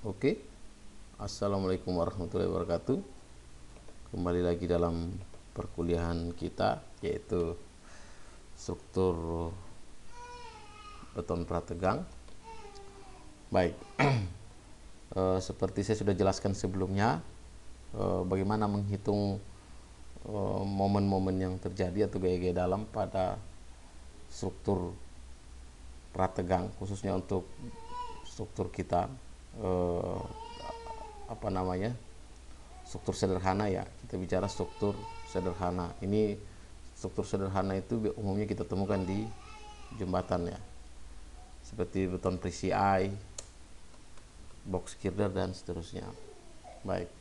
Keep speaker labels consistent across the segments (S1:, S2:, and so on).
S1: Oke, Assalamualaikum warahmatullahi wabarakatuh. Kembali lagi dalam perkuliahan kita, yaitu struktur beton prategang. Baik, seperti saya sudah jelaskan sebelumnya, bagaimana menghitung momen-momen yang terjadi atau gaya-gaya dalam pada struktur prategang, khususnya untuk struktur kita struktur sederhana. Ya, kita bicara struktur sederhana. Ini struktur sederhana itu umumnya kita temukan di jembatan, ya, seperti beton PCI, box girder dan seterusnya. Baik,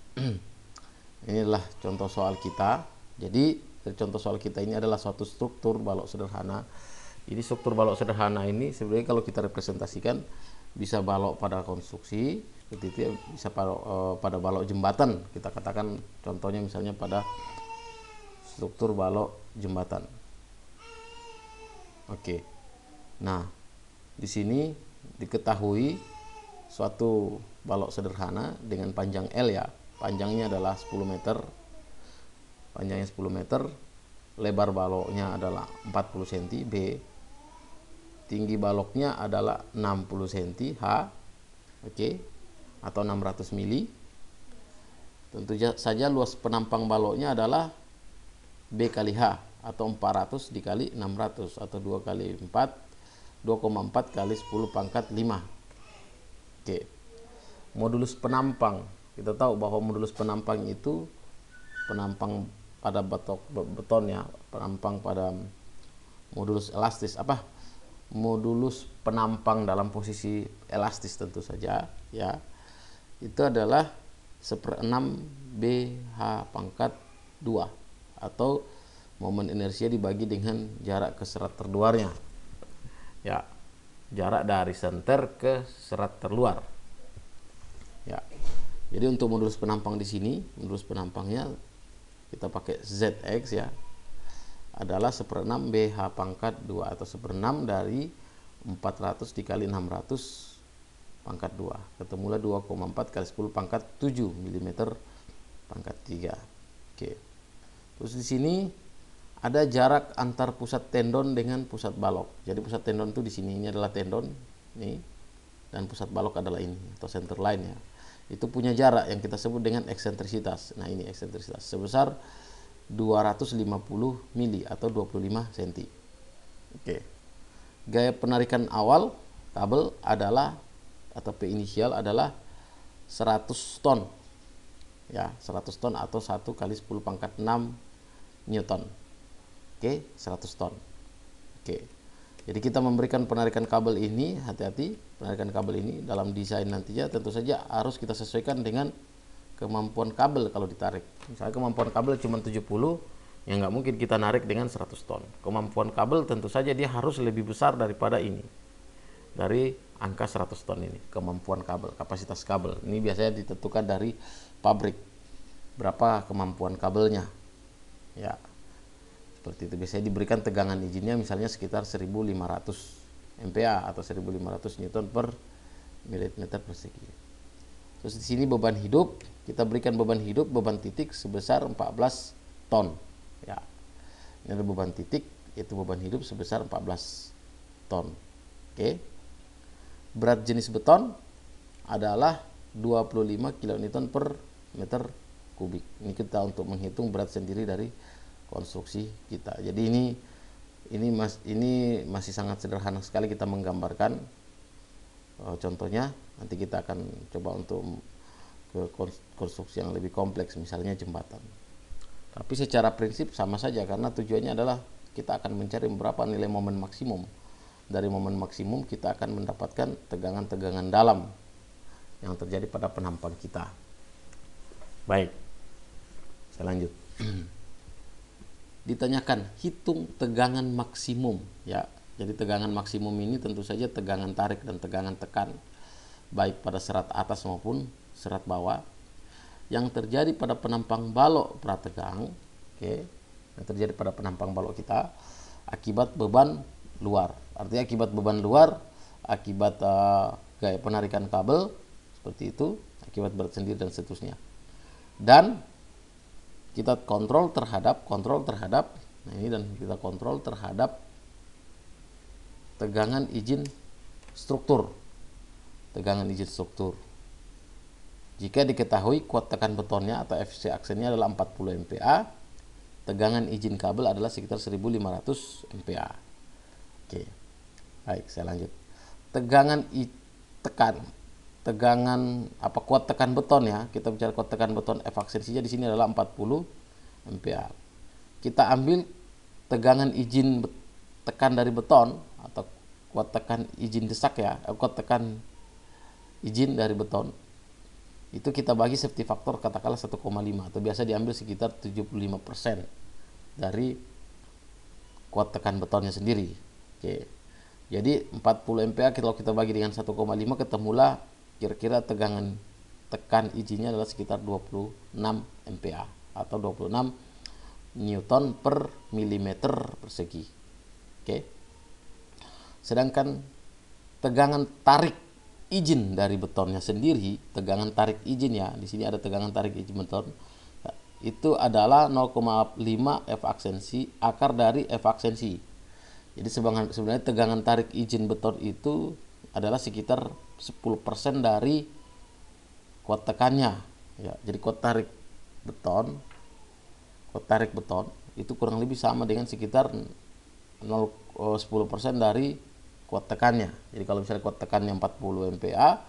S1: inilah contoh soal kita. Jadi contoh soal kita ini adalah suatu struktur balok sederhana. Ini struktur balok sederhana ini sebenarnya kalau kita representasikan bisa balok pada konstruksi seperti itu, ya, bisa pada balok jembatan. Kita katakan contohnya misalnya pada struktur balok jembatan. Oke. Nah, di sini diketahui suatu balok sederhana dengan panjang L, ya. Panjangnya adalah 10 meter. Panjangnya 10 meter, lebar baloknya adalah 40 cm, B. Tinggi baloknya adalah 60 cm, H. Oke. Atau 600 mili. Tentu saja luas penampang baloknya adalah B kali H, atau 400 dikali 600, atau 2 kali 4, 2,4 kali 10 pangkat 5. Oke. Modulus penampang. Kita tahu bahwa modulus penampang itu penampang pada beton, ya, penampang pada modulus elastis. Modulus penampang dalam posisi elastis tentu saja, ya, itu adalah 1/6 BH pangkat 2, atau momen inersia dibagi dengan jarak ke serat terluarnya, ya, jarak dari senter ke serat terluar, ya. Jadi untuk modulus penampang di sini, modulus penampangnya kita pakai ZX, ya, adalah 1/6 BH pangkat 2, atau 1/6 dari 400 dikali 600 pangkat 2. Ketemulah 2,4 kali 10 pangkat 7 mm pangkat 3. Oke. Terus di sini ada jarak antar pusat tendon dengan pusat balok. Jadi pusat tendon itu di sini, ini adalah tendon, nih, dan pusat balok adalah ini, atau center line, ya. Itu punya jarak yang kita sebut dengan eksentrisitas. Nah, ini eksentrisitas sebesar 250 mili atau 25 cm. Oke. Gaya penarikan awal kabel adalah, atau P inisial adalah 100 ton. Ya, 100 ton atau 1 kali 10 pangkat 6 Newton. Oke, 100 ton. Oke. Jadi kita memberikan penarikan kabel ini, hati-hati, penarikan kabel ini dalam desain nantinya tentu saja harus kita sesuaikan dengan kemampuan kabel. Kalau ditarik, misalnya kemampuan kabel cuma 70, ya nggak mungkin kita narik dengan 100 ton. Kemampuan kabel tentu saja dia harus lebih besar daripada ini, dari angka 100 ton ini. Kemampuan kabel, kapasitas kabel ini biasanya ditentukan dari pabrik, berapa kemampuan kabelnya, ya, seperti itu. Biasanya diberikan tegangan izinnya misalnya sekitar 1500 MPa atau 1500 Newton per milimeter persegi. Terus di sini beban hidup, kita berikan beban hidup, beban titik sebesar 14 ton. Ya. Ini ada beban titik, yaitu beban hidup sebesar 14 ton. Oke. Berat jenis beton adalah 25 kN per meter kubik. Ini kita untuk menghitung berat sendiri dari konstruksi kita. Jadi ini masih sangat sederhana sekali kita menggambarkan. Contohnya nanti kita akan coba untuk ke konstruksi yang lebih kompleks, misalnya jembatan. Tapi secara prinsip sama saja, karena tujuannya adalah kita akan mencari berapa nilai momen maksimum. Dari momen maksimum kita akan mendapatkan tegangan-tegangan dalam yang terjadi pada penampang kita. Baik, saya lanjut. Ditanyakan hitung tegangan maksimum, ya. Jadi tegangan maksimum ini tentu saja tegangan tarik dan tegangan tekan, baik pada serat atas maupun serat bawah, yang terjadi pada penampang balok prategang, oke, yang terjadi pada penampang balok kita akibat beban luar. Artinya akibat beban luar, akibat gaya penarikan kabel, seperti itu, akibat berat sendiri dan seterusnya. Dan kita kontrol terhadap, nah ini, dan kita kontrol terhadap tegangan izin struktur. Jika diketahui kuat tekan betonnya atau efisi aksennya adalah 40 MPa, tegangan izin kabel adalah sekitar 1500 MPa. Oke. Baik, saya lanjut. Kuat tekan beton ya. Kita bicara kuat tekan beton, F aksensinya di sini adalah 40 MPa. Kita ambil tegangan izin tekan dari beton atau kuat tekan izin desak ya, kuat tekan izin dari beton. Itu kita bagi safety factor katakanlah 1,5 atau biasa diambil sekitar 75% dari kuat tekan betonnya sendiri. Oke. Jadi 40 MPa kalau kita bagi dengan 1,5 ketemulah kira-kira tekan izinnya adalah sekitar 26 MPa atau 26 Newton per milimeter persegi. Oke. Sedangkan tegangan tarik izin dari betonnya sendiri, tegangan tarik izin ya, di sini ada tegangan tarik izin beton, itu adalah 0,5 F aksensi akar dari F aksensi. Jadi sebenarnya tegangan tarik izin beton itu adalah sekitar 10% dari kuat tekannya. Ya, jadi kuat tarik beton itu kurang lebih sama dengan sekitar 10% dari kuat tekannya. Jadi kalau misalnya kuat tekannya 40 MPa,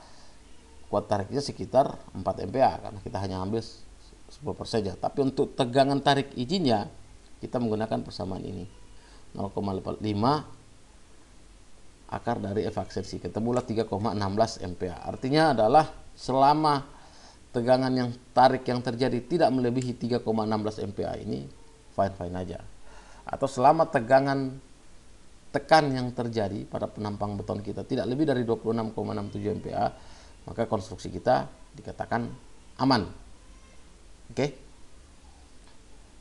S1: kuat tariknya sekitar 4 MPa karena kita hanya ambil 10% saja. Tapi untuk tegangan tarik izinnya kita menggunakan persamaan ini. 0,5 akar dari F aksensi, ketemulah 3,16 MPa. Artinya adalah selama tegangan yang tarik yang terjadi tidak melebihi 3,16 MPa ini fine-fine aja. Atau selama tegangan tekan yang terjadi pada penampang beton kita tidak lebih dari 26,67 MPa, maka konstruksi kita dikatakan aman. Oke?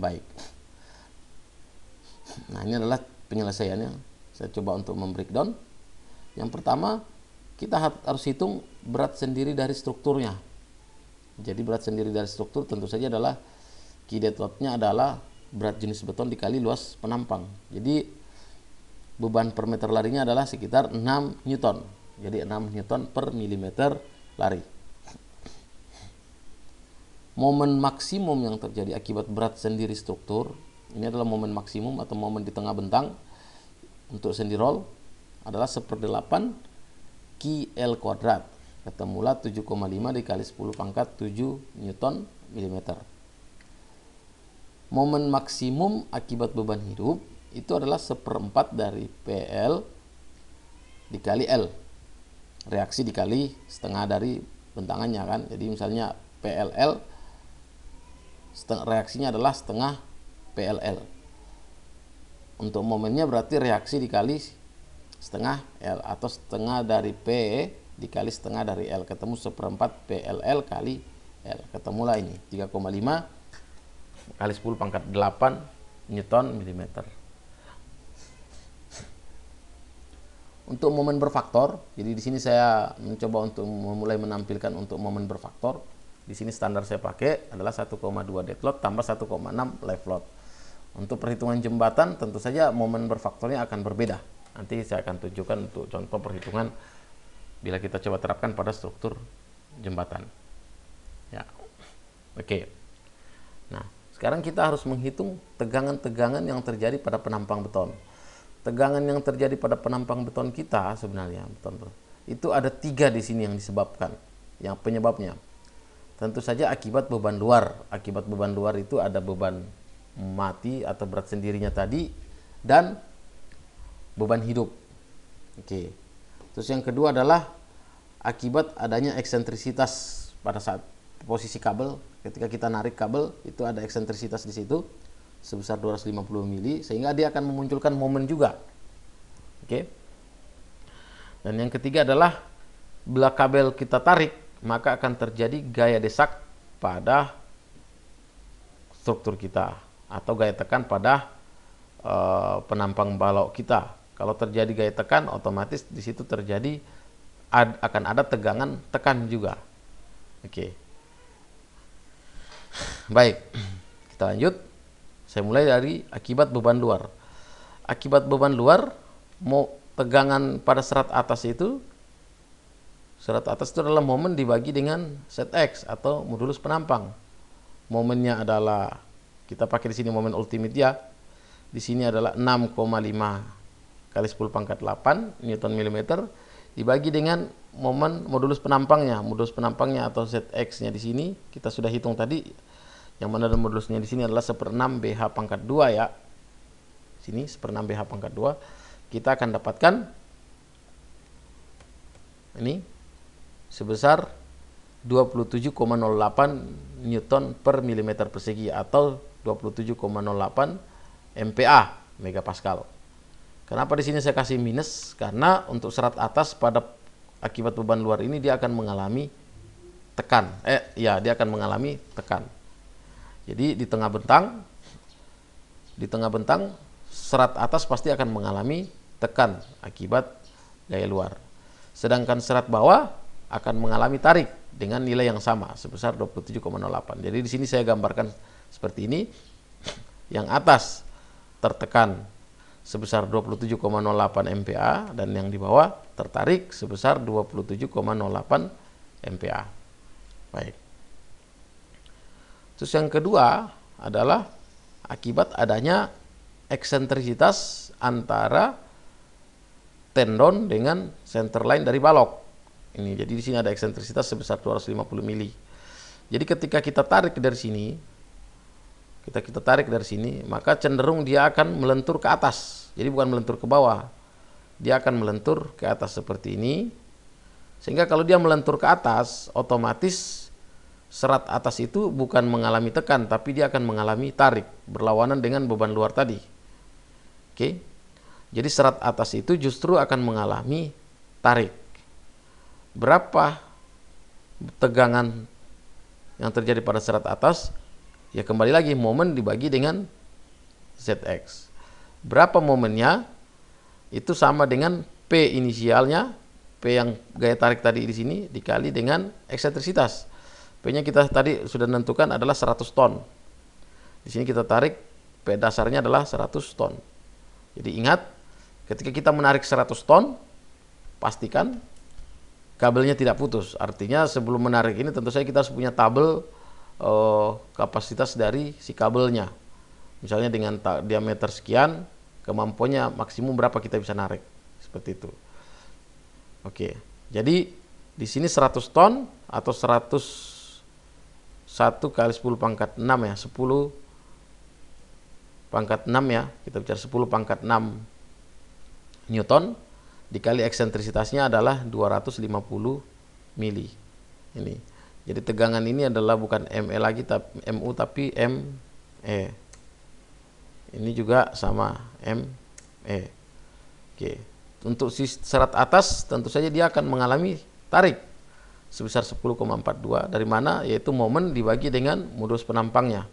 S1: Baik. Nah, ini adalah penyelesaiannya. Saya coba untuk membreakdown. Yang pertama, kita harus hitung berat sendiri dari strukturnya. Jadi berat sendiri dari struktur tentu saja adalah key dead load-nya adalah berat jenis beton dikali luas penampang. Jadi beban per meter larinya adalah sekitar 6 Newton. Jadi 6 Newton per milimeter lari. Momen maksimum yang terjadi akibat berat sendiri struktur, ini adalah momen maksimum atau momen di tengah bentang untuk sendi roll adalah 1/8 QL kuadrat. Ketemulah 7,5 dikali 10 pangkat 7 Newton milimeter. Momen maksimum akibat beban hidup itu adalah 1/4 dari PL dikali L. Reaksi dikali setengah dari bentangannya kan. Jadi misalnya PLL, reaksinya adalah setengah PLL. Untuk momennya berarti reaksi dikali setengah L atau setengah dari P dikali setengah dari L, ketemu 1/4 PLL kali L, ketemulah ini 3,5 kali 10 pangkat 8 Newton milimeter. Untuk momen berfaktor, jadi di sini saya mencoba untuk memulai menampilkan untuk momen berfaktor. Di sini standar saya pakai adalah 1,2 dead load tambah 1,6 live load. Untuk perhitungan jembatan tentu saja momen berfaktornya akan berbeda. Nanti saya akan tunjukkan untuk contoh perhitungan bila kita coba terapkan pada struktur jembatan. Ya. Oke. Nah, sekarang kita harus menghitung tegangan-tegangan yang terjadi pada penampang beton. Tegangan yang terjadi pada penampang beton kita sebenarnya itu ada 3 di sini yang disebabkan, yang penyebabnya. Tentu saja akibat beban luar. Akibat beban luar itu ada beban mati atau berat sendirinya tadi dan beban hidup. Oke. Terus yang kedua adalah akibat adanya eksentrisitas pada saat posisi kabel. Ketika kita narik kabel itu ada eksentrisitas di situ sebesar 250 mili sehingga dia akan memunculkan momen juga. Oke. Dan yang ketiga adalah bila kabel kita tarik maka akan terjadi gaya desak pada struktur kita atau gaya tekan pada penampang balok kita. Kalau terjadi gaya tekan, otomatis di situ terjadi akan ada tegangan tekan juga. Oke. Baik, kita lanjut. Saya mulai dari akibat beban luar. Akibat beban luar, mau tegangan pada serat atas itu adalah momen dibagi dengan set X atau modulus penampang. Momennya adalah, kita pakai di sini momen ultimate ya. Di sini adalah 6,5 kali 10 pangkat 8 Newton milimeter dibagi dengan momen modulus penampangnya. Modulus penampangnya atau set X-nya di sini kita sudah hitung tadi. Yang mana modulusnya di sini adalah 1/6 BH pangkat 2 ya. Sini 1/6 BH pangkat 2. Kita akan dapatkan ini sebesar 27,08 Newton per milimeter persegi atau 27,08 MPa megapascal. Kenapa di sini saya kasih minus? Karena untuk serat atas pada akibat beban luar ini dia akan mengalami tekan. Dia akan mengalami tekan. Jadi di tengah bentang serat atas pasti akan mengalami tekan akibat gaya luar. Sedangkan serat bawah akan mengalami tarik dengan nilai yang sama sebesar 27,08. Jadi di sini saya gambarkan seperti ini. Yang atas tertekan sebesar 27,08 MPa dan yang di bawah tertarik sebesar 27,08 MPa. Baik. Terus yang kedua adalah akibat adanya eksentrisitas antara tendon dengan center line dari balok. Ini jadi di sini ada eksentrisitas sebesar 250 mili. Jadi ketika kita tarik dari sini, maka cenderung dia akan melentur ke atas. Jadi bukan melentur ke bawah. Dia akan melentur ke atas seperti ini. Sehingga kalau dia melentur ke atas, otomatis serat atas itu bukan mengalami tekan, tapi dia akan mengalami tarik, berlawanan dengan beban luar tadi. Oke. Jadi serat atas itu justru akan mengalami tarik. Berapa tegangan yang terjadi pada serat atas? Ya kembali lagi momen dibagi dengan ZX. Berapa momennya? Itu sama dengan P inisialnya, P yang gaya tarik tadi di sini dikali dengan eksentrisitas. P-nya kita tadi sudah menentukan adalah 100 ton. Di sini kita tarik P dasarnya adalah 100 ton. Jadi ingat, ketika kita menarik 100 ton, pastikan kabelnya tidak putus. Artinya sebelum menarik ini tentu saja kita harus punya tabel kapasitas dari si kabelnya. Misalnya dengan diameter sekian, kemampuannya maksimum berapa kita bisa narik. Seperti itu. Oke. Jadi di sini 100 ton atau 101 kali 10 pangkat 6 ya. 10 pangkat 6 ya. Kita bicara 10 pangkat 6 Newton. Dikali eksentrisitasnya adalah 250 mili. Ini. Jadi tegangan ini adalah bukan ME lagi tapi MU tapi ME. Ini juga sama ME. Oke. Untuk si serat atas tentu saja dia akan mengalami tarik sebesar 10,42 dari mana? Yaitu momen dibagi dengan modulus penampangnya.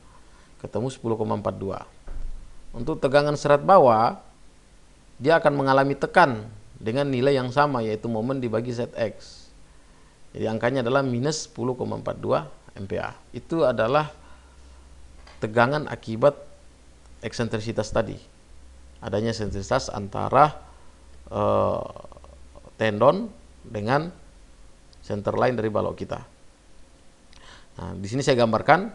S1: Ketemu 10,42. Untuk tegangan serat bawah dia akan mengalami tekan dengan nilai yang sama yaitu momen dibagi ZX. Jadi angkanya adalah minus 10,42 MPa. Itu adalah tegangan akibat eksentrisitas tadi. Adanya eksentrisitas antara tendon dengan center line dari balok kita. Nah, di sini saya gambarkan.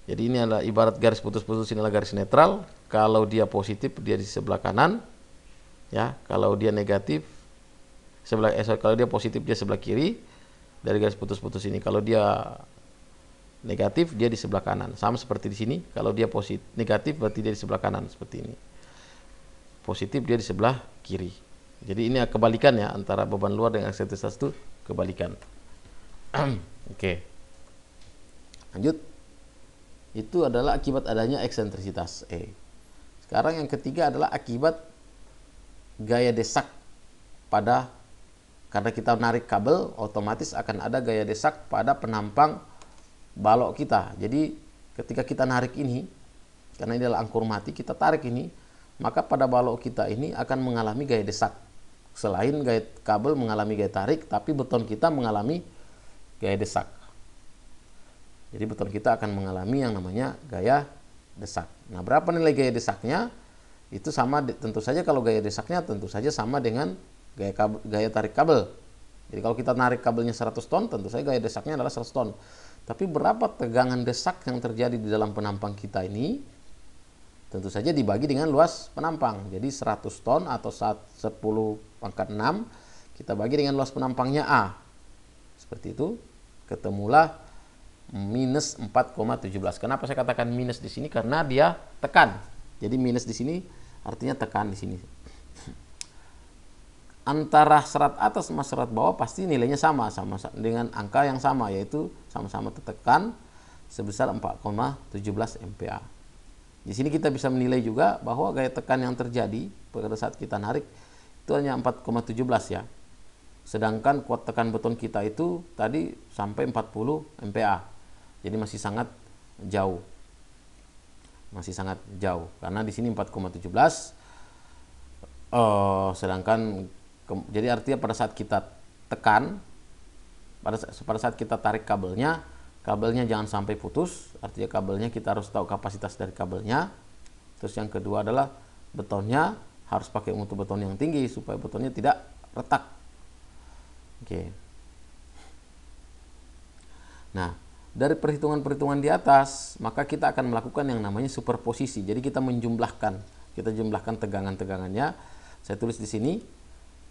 S1: Jadi ini adalah ibarat garis putus-putus, ini adalah garis netral. Kalau dia positif dia di sebelah kanan. Ya, kalau dia negatif kalau dia positif dia sebelah kiri dari garis putus-putus ini. Kalau dia negatif dia di sebelah kanan. Sama seperti di sini. Kalau dia negatif berarti dia di sebelah kanan seperti ini. Positif dia di sebelah kiri. Jadi ini kebalikan ya antara beban luar dengan eksentrisitas itu kebalikan. Oke. Lanjut. Itu adalah akibat adanya eksentrisitas E. Sekarang yang ketiga adalah akibat gaya desak karena kita narik kabel, otomatis akan ada gaya desak pada penampang balok kita. Jadi ketika kita narik ini, karena ini adalah angkur mati, kita tarik ini, maka pada balok kita ini akan mengalami gaya desak. Selain gaya kabel mengalami gaya tarik, tapi beton kita mengalami gaya desak. Jadi beton kita akan mengalami yang namanya gaya desak. Nah, berapa nilai gaya desaknya? Itu sama, tentu saja kalau gaya desaknya tentu saja sama dengan gaya tarik kabel. Jadi kalau kita narik kabelnya 100 ton, tentu saja gaya desaknya adalah 100 ton. Tapi berapa tegangan desak yang terjadi di dalam penampang kita ini? Tentu saja dibagi dengan luas penampang. Jadi 100 ton atau 10⁻⁶ kita bagi dengan luas penampangnya A. Seperti itu. Ketemulah minus 4,17. Kenapa saya katakan minus di sini? Karena dia tekan. Jadi minus di sini artinya tekan di sini. Antara serat atas sama serat bawah pasti nilainya sama dengan angka yang sama, yaitu sama-sama tertekan sebesar 4,17 MPa. Di sini kita bisa menilai juga bahwa gaya tekan yang terjadi pada saat kita narik itu hanya 4,17 ya. Sedangkan kuat tekan beton kita itu tadi sampai 40 MPa. Jadi masih sangat jauh. Masih sangat jauh karena di sini 4,17. Sedangkan jadi artinya pada saat kita tekan, pada saat kita tarik kabelnya jangan sampai putus. Artinya kabelnya kita harus tahu kapasitas dari kabelnya. Terus yang kedua adalah betonnya harus pakai mutu beton yang tinggi supaya betonnya tidak retak. Oke. Nah, dari perhitungan-perhitungan di atas, maka kita akan melakukan yang namanya superposisi. Jadi kita jumlahkan tegangan-tegangannya. Saya tulis di sini,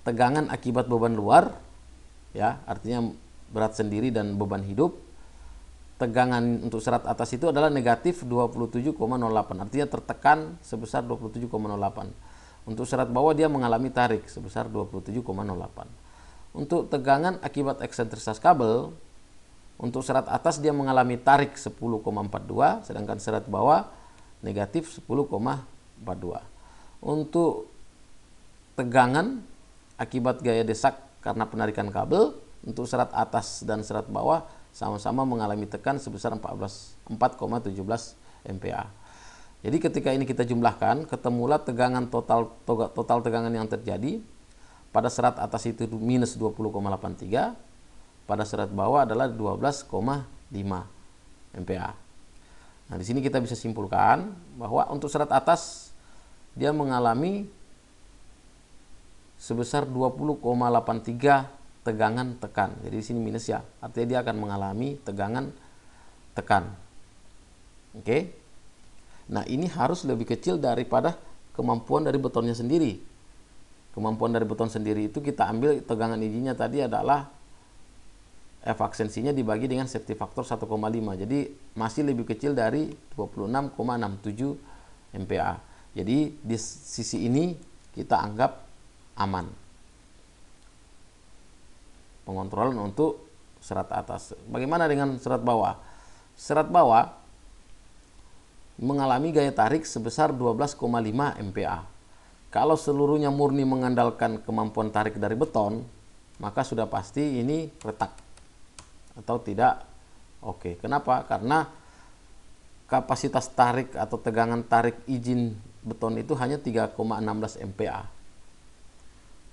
S1: tegangan akibat beban luar, ya, artinya berat sendiri dan beban hidup. Tegangan untuk serat atas itu adalah negatif 27,08, artinya tertekan sebesar 27,08. Untuk serat bawah dia mengalami tarik sebesar 27,08. Untuk tegangan akibat eksentrisitas kabel, untuk serat atas dia mengalami tarik 10,42, sedangkan serat bawah negatif 10,42. Untuk tegangan akibat gaya desak karena penarikan kabel, untuk serat atas dan serat bawah sama-sama mengalami tekan sebesar 4,17 MPa. Jadi ketika ini kita jumlahkan, ketemulah tegangan total tegangan yang terjadi. Pada serat atas itu minus 20,83, pada serat bawah adalah 12,5 MPa. Nah, di sini kita bisa simpulkan bahwa untuk serat atas dia mengalami sebesar 20,83 tegangan tekan. Jadi di sini minus ya. Artinya dia akan mengalami tegangan tekan. Oke. Nah, ini harus lebih kecil daripada kemampuan dari betonnya sendiri. Kemampuan dari beton sendiri itu kita ambil tegangan izinnya tadi adalah F aksensinya dibagi dengan safety factor 1,5. Jadi masih lebih kecil dari 26,67 MPa. Jadi di sisi ini kita anggap aman. Pengontrolan untuk serat atas. Bagaimana dengan serat bawah? Serat bawah mengalami gaya tarik sebesar 12,5 MPa. Kalau seluruhnya murni mengandalkan kemampuan tarik dari beton, maka sudah pasti ini retak atau tidak oke. Kenapa? Karena kapasitas tarik atau tegangan tarik izin beton itu hanya 3,16 MPa.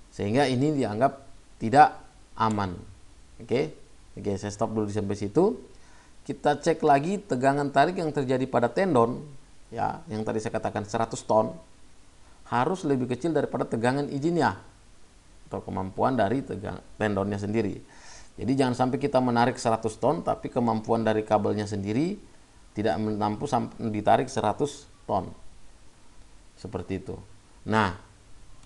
S1: Sehingga ini dianggap tidak aman. Oke, saya stop dulu sampai situ. Kita cek lagi tegangan tarik yang terjadi pada tendon, ya, yang tadi saya katakan 100 ton, harus lebih kecil daripada tegangan izinnya atau kemampuan dari tendonnya sendiri. Jadi jangan sampai kita menarik 100 ton tapi kemampuan dari kabelnya sendiri tidak mampu ditarik 100 ton. Seperti itu. Nah,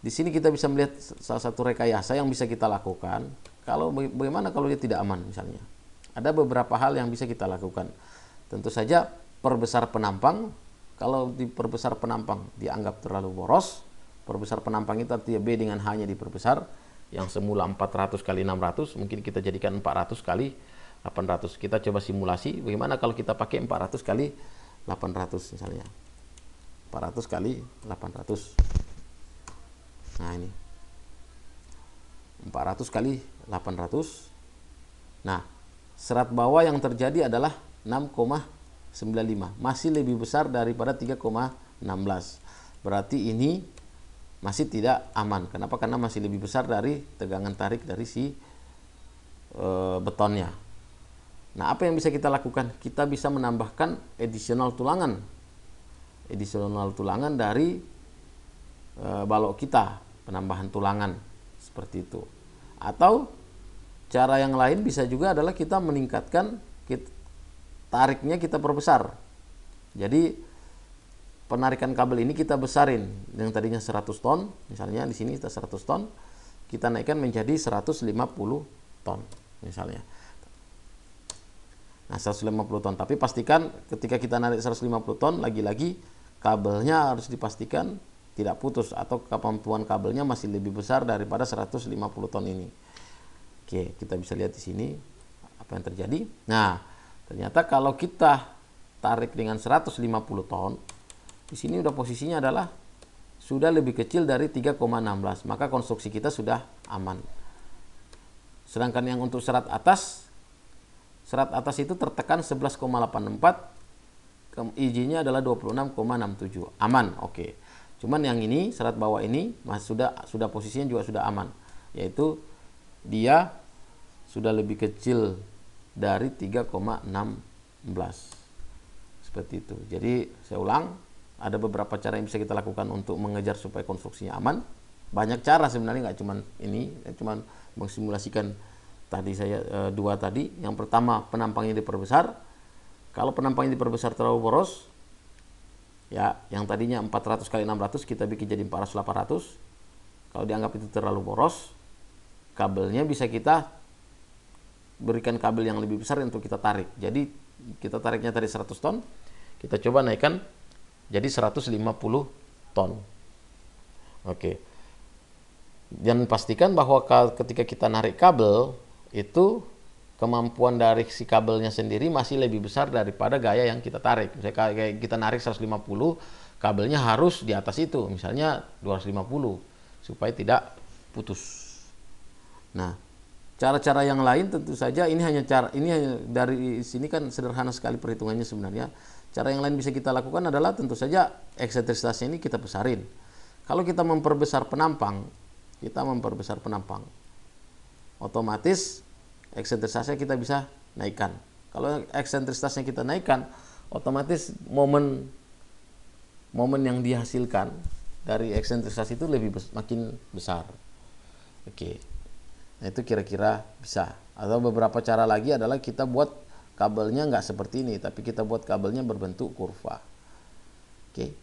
S1: di sini kita bisa melihat salah satu rekayasa yang bisa kita lakukan. Bagaimana kalau dia tidak aman misalnya? Ada beberapa hal yang bisa kita lakukan. Tentu saja perbesar penampang. Kalau diperbesar penampang dianggap terlalu boros, perbesar penampang itu artinya B dengan H-nya diperbesar, yang semula 400 kali 600 mungkin kita jadikan 400 kali 800. Kita coba simulasi bagaimana kalau kita pakai 400 kali 800 misalnya. 400 kali 800. Nah, ini 400 kali 800. Nah, serat bawah yang terjadi adalah 6,95, masih lebih besar daripada 3,16. Berarti ini masih tidak aman. Kenapa? Karena masih lebih besar dari tegangan tarik dari si betonnya. Nah, apa yang bisa kita lakukan? Kita bisa menambahkan additional tulangan dari balok kita, penambahan tulangan seperti itu. Atau cara yang lain bisa juga adalah kita meningkatkan tariknya, kita perbesar. Jadi penarikan kabel ini kita besarin, yang tadinya 100 ton, misalnya di sini kita 100 ton, kita naikkan menjadi 150 ton misalnya. Nah, 150 ton, tapi pastikan ketika kita narik 150 ton, lagi-lagi kabelnya harus dipastikan tidak putus atau kemampuan kabelnya masih lebih besar daripada 150 ton ini. Oke, kita bisa lihat di sini apa yang terjadi. Nah, ternyata kalau kita tarik dengan 150 ton, di sini udah posisinya adalah sudah lebih kecil dari 3,16, maka konstruksi kita sudah aman. Sedangkan yang untuk serat atas itu tertekan 11,84, izinnya adalah 26,67, aman, oke. Cuman yang ini serat bawah ini masih sudah posisinya juga sudah aman, yaitu dia sudah lebih kecil dari 3,16 seperti itu. Jadi saya ulang, ada beberapa cara yang bisa kita lakukan untuk mengejar supaya konstruksinya aman. Banyak cara sebenarnya, nggak cuman ini, cuman mengsimulasikan tadi saya dua tadi. Yang pertama, penampangnya diperbesar. Kalau penampangnya diperbesar terlalu boros, ya yang tadinya 400 kali 600 kita bikin jadi 400-800. Kalau dianggap itu terlalu boros, kabelnya bisa kita berikan kabel yang lebih besar untuk kita tarik. Jadi kita tariknya tadi 100 ton, kita coba naikkan jadi 150 ton. Oke. Dan pastikan bahwa ketika kita narik kabel, itu kemampuan dari si kabelnya sendiri masih lebih besar daripada gaya yang kita tarik. Misalnya kayak kita narik 150, kabelnya harus di atas itu, misalnya 250, supaya tidak putus. Nah, cara-cara yang lain tentu saja ini hanya dari sini kan sederhana sekali perhitungannya sebenarnya. Cara yang lain bisa kita lakukan adalah tentu saja eksentrisitasnya ini kita besarin. Kalau kita memperbesar penampang, otomatis eksentrisitasnya kita bisa naikkan. Kalau eksentrisitasnya kita naikkan, otomatis momen yang dihasilkan dari eksentrisitas itu makin besar. Oke. Nah, itu kira-kira bisa. Atau beberapa cara lagi adalah kita buat kabelnya nggak seperti ini, tapi kita buat kabelnya berbentuk kurva. Oke.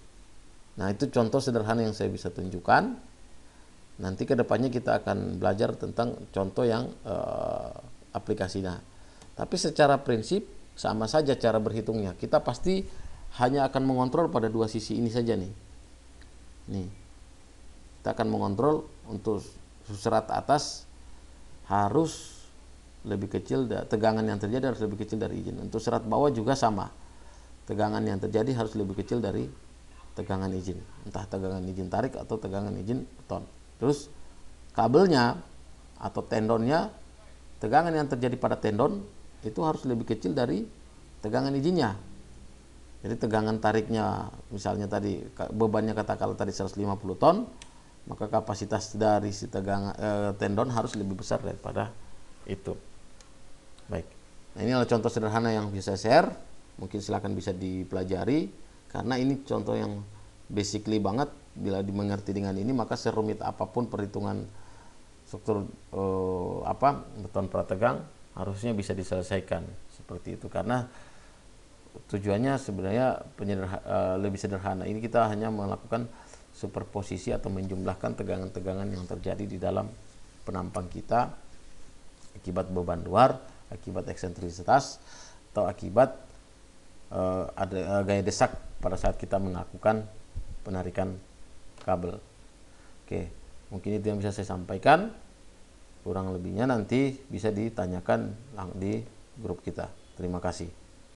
S1: Nah, itu contoh sederhana yang saya bisa tunjukkan. Nanti kedepannya kita akan belajar tentang contoh yang aplikasinya. Tapi secara prinsip sama saja cara berhitungnya. Kita pasti hanya akan mengontrol pada dua sisi ini saja nih. Nih. Kita akan mengontrol untuk serat atas harus lebih kecil, tegangan yang terjadi harus lebih kecil dari izin. Untuk serat bawah juga sama. Tegangan yang terjadi harus lebih kecil dari tegangan izin. Entah tegangan izin tarik atau tegangan izin beton. Terus kabelnya atau tendonnya, tegangan yang terjadi pada tendon itu harus lebih kecil dari tegangan izinnya. Jadi tegangan tariknya misalnya tadi bebannya katakanlah tadi 150 ton, maka kapasitas dari si tendon harus lebih besar daripada itu. Baik. Nah, ini adalah contoh sederhana yang bisa saya share. Mungkin silakan bisa dipelajari karena ini contoh yang basically banget. Bila dimengerti dengan ini, maka serumit apapun perhitungan struktur beton prategang harusnya bisa diselesaikan seperti itu, karena tujuannya sebenarnya lebih sederhana. Ini kita hanya melakukan superposisi atau menjumlahkan tegangan-tegangan yang terjadi di dalam penampang kita akibat beban luar, akibat eksentrisitas, atau akibat ada gaya desak pada saat kita melakukan penarikan kabel. Oke, mungkin itu yang bisa saya sampaikan. Kurang lebihnya nanti bisa ditanyakan di grup kita. Terima kasih.